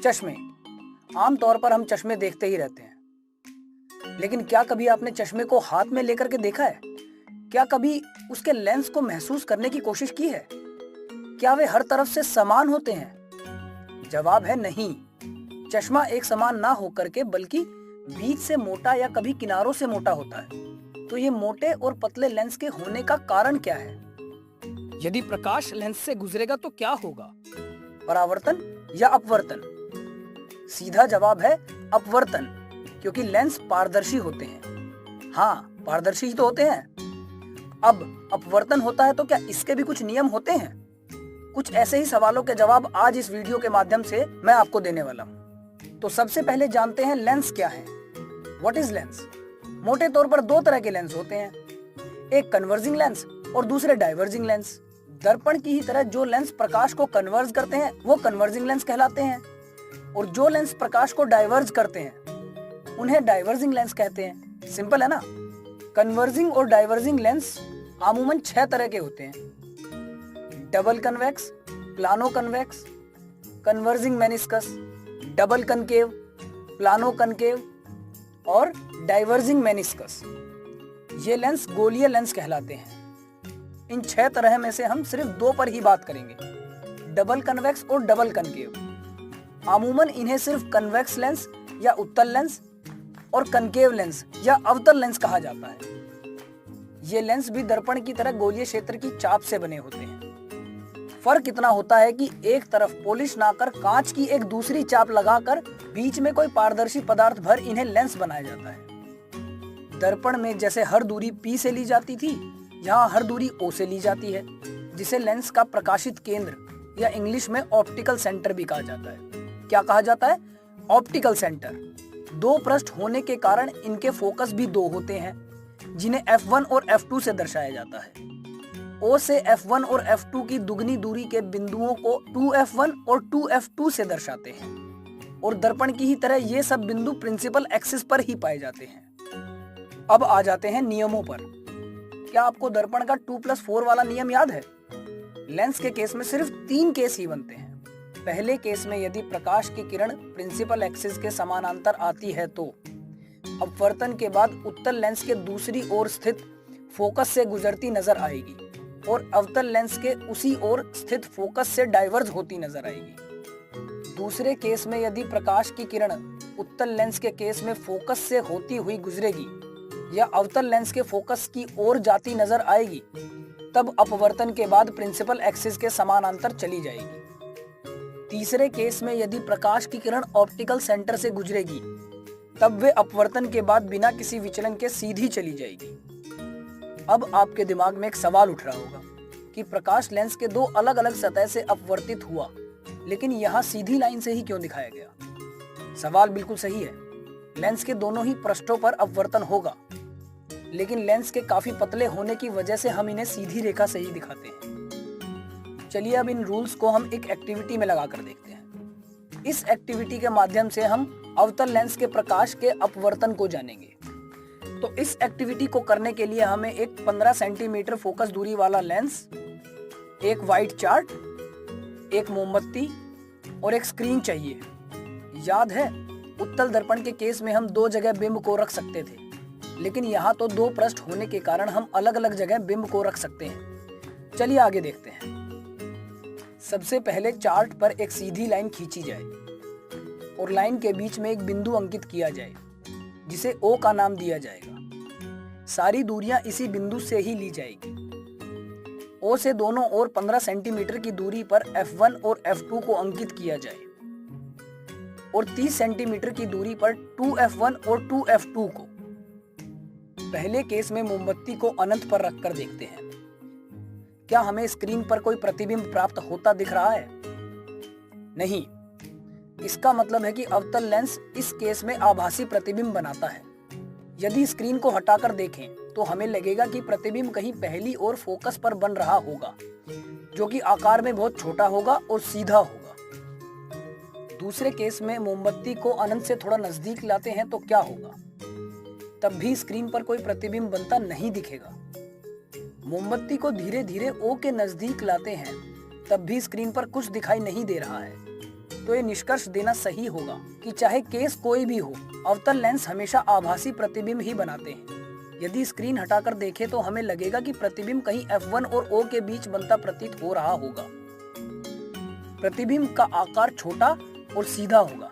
चश्मे। आमतौर पर हम चश्मे देखते ही रहते हैं, लेकिन क्या कभी आपने चश्मे को हाथ में लेकर के देखा है? क्या कभी उसके लेंस को महसूस करने की कोशिश की है? क्या वे हर तरफ से समान होते हैं? जवाब है नहीं। चश्मा एक समान ना होकर के बल्कि बीच से मोटा या कभी किनारों से मोटा होता है। तो ये मोटे और पतले लेंस के होने का कारण क्या है? यदि प्रकाश लेंस से गुजरेगा तो क्या होगा? परावर्तन या अपवर्तन? सीधा जवाब है अपवर्तन, क्योंकि लेंस पारदर्शी होते हैं। हाँ, पारदर्शी ही तो होते हैं। अब अपवर्तन होता है तो क्या इसके भी कुछ नियम होते हैं? कुछ ऐसे ही सवालों के जवाब आज इस वीडियो के माध्यम से मैं आपको देने वाला हूँ। तो सबसे पहले जानते हैं लेंस क्या है। What is lens? मोटे तौर पर दो तरह के लेंस होते हैं, एक कन्वर्जिंग लेंस और दूसरे डाइवर्जिंग लेंस। दर्पण की ही तरह जो लेंस प्रकाश को कन्वर्ज करते हैं वो कन्वर्जिंग लेंस कहलाते हैं, और जो लेंस प्रकाश को डाइवर्ज करते हैं उन्हें डाइवर्जिंग लेंस कहते हैं। सिंपल है ना? कन्वर्जिंग और डाइवर्जिंग लेंस अमूमन 6 तरह के होते हैं: double convex, plano convex, converging meniscus, double concave, plano concave और डाइवर्जिंग मेनिस्कस। ये लेंस गोलीय लेंस कहलाते हैं। इन 6 तरह में से हम सिर्फ 2 पर ही बात करेंगे, डबल कन्वेक्स और डबल कनकेव। अमूमन इन्हें सिर्फ कन्वेक्स लेंस या उत्तल लेंस और कनकेव लेंस या अवतल लेंस कहा जाता है। ये लेंस भी दर्पण की तरह गोलीय क्षेत्र की चाप से बने होते हैं। फर्क इतना होता है कि एक तरफ पॉलिश ना कर कांच की एक दूसरी चाप लगाकर बीच में कोई पारदर्शी पदार्थ भर इन्हें लेंस बनाया जाता है। दर्पण में जैसे हर दूरी P से ली जाती थी, यहाँ हर दूरी O से ली जाती है, जिसे लेंस का प्रकाशित केंद्र या इंग्लिश में ऑप्टिकल सेंटर भी कहा जाता है। क्या कहा जाता है? Optical centre. 2 पृष्ठ होने के कारण इनके फोकस भी 2 होते हैं, जिन्हें F1 और F2 से दर्शाया जाता है। O से F1 और F2 की दुगनी दूरी के बिंदुओं को 2F1 और 2F2 से दर्शाते हैं, और दर्पण की ही तरह ये सब बिंदु प्रिंसिपल एक्सिस पर ही पाए जाते हैं। अब आ जाते हैं नियमों पर। क्या आपको दर्पण का 2+4 वाला नियम याद है? लेंस के केस में सिर्फ 3 केस ही बनते हैं। पहले केस में यदि प्रकाश की किरण प्रिंसिपल एक्सिस के समानांतर आती है तो अपवर्तन के बाद उत्तल लेंस के दूसरी ओर स्थित फोकस से गुजरती नजर आएगी और अवतल लेंस के उसी ओर स्थित फोकस से डाइवर्ज होती नजर आएगी। दूसरे केस में यदि प्रकाश की किरण उत्तल लेंस के केस में फोकस से होती हुई गुजरेगी या अवतल लेंस के फोकस की ओर जाती नजर आएगी, तब अपवर्तन के बाद प्रिंसिपल एक्सिस के समानांतर चली जाएगी। तीसरे केस में यदि प्रकाश की किरण ऑप्टिकल सेंटर से गुजरेगी, तब वे अपवर्तन के बाद बिना किसी विचलन के सीधी चली जाएगी। अब आपके दिमाग में एक सवाल उठ रहा होगा कि प्रकाश लेंस के 2 अलग अलग सतह से अपवर्तित हुआ, लेकिन यहाँ सीधी लाइन से ही क्यों दिखाया गया? सवाल बिल्कुल सही है। लेंस के दोनों ही पृष्ठों पर अपवर्तन होगा, लेकिन लेंस के काफी पतले होने की वजह से हम इन्हें सीधी रेखा से ही दिखाते हैं। चलिए अब इन रूल्स को हम एक एक्टिविटी में लगाकर देखते हैं। इस एक्टिविटी के माध्यम से हम अवतल लेंस के प्रकाश के अपवर्तन को जानेंगे। तो इस एक्टिविटी को करने के लिए हमें एक 15 सेंटीमीटर फोकस दूरी वाला लेंस, एक व्हाइट चार्ट, एक मोमबत्ती और एक स्क्रीन चाहिए। याद है, उत्तल दर्पण के केस में हम 2 जगह बिंब को रख सकते थे, लेकिन यहाँ तो 2 पृष्ठ होने के कारण हम अलग अलग जगह बिंब को रख सकते हैं। चलिए आगे देखते हैं। सबसे पहले चार्ट पर एक सीधी लाइन खींची जाए और लाइन के बीच में एक बिंदु अंकित किया जाए, जिसे O का नाम दिया जाएगा। सारी दूरियां इसी बिंदु से ही ली जाएगी। O से दोनों ओर 15 सेंटीमीटर की दूरी पर F1 और F2 को अंकित किया जाए और 30 सेंटीमीटर की दूरी पर 2F1 और 2F2 को। पहले केस में मोमबत्ती को अनंत पर रखकर देखते हैं। क्या हमें स्क्रीन पर कोई प्रतिबिंब प्राप्त होता दिख रहा है? नहीं। इसका मतलब है कि अवतल लेंस इस केस में आभासी प्रतिबिंब बनाता है। यदि स्क्रीन को हटाकर देखें तो हमें लगेगा कि प्रतिबिंब कहीं पहली ओर फोकस पर बन रहा होगा, जो कि आकार में बहुत छोटा होगा और सीधा होगा। दूसरे केस में मोमबत्ती को अनंत से थोड़ा नजदीक लाते हैं तो क्या होगा? तब भी स्क्रीन पर कोई प्रतिबिंब बनता नहीं दिखेगा। मोमबत्ती को धीरे धीरे O के नजदीक लाते हैं, तब भी स्क्रीन पर कुछ दिखाई नहीं दे रहा है। तो ये निष्कर्ष देना सही होगा कि चाहे केस कोई भी हो, अवतल लेंस हमेशा आभासी प्रतिबिंब ही बनाते हैं। यदि स्क्रीन हटाकर देखें तो हमें लगेगा कि प्रतिबिंब कहीं F1 और O के बीच बनता प्रतीत हो रहा होगा। प्रतिबिंब का आकार छोटा और सीधा होगा।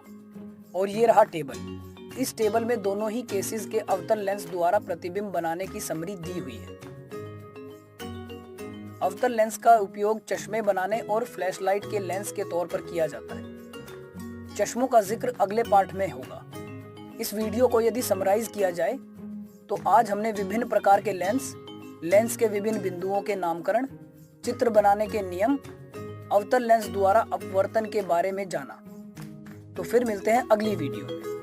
और ये रहा टेबल। इस टेबल में दोनों ही केसेस के अवतल लेंस द्वारा प्रतिबिंब बनाने की समरी दी हुई है। अवतल लेंस का उपयोग चश्मे बनाने और फ्लैशलाइट के लेंस के तौर पर किया जाता है। चश्मों का जिक्र अगले पार्ट में होगा। इस वीडियो को यदि समराइज किया जाए तो आज हमने विभिन्न प्रकार के लेंस के विभिन्न बिंदुओं के नामकरण, चित्र बनाने के नियम, अवतल लेंस द्वारा अपवर्तन के बारे में जाना। तो फिर मिलते हैं अगली वीडियो में।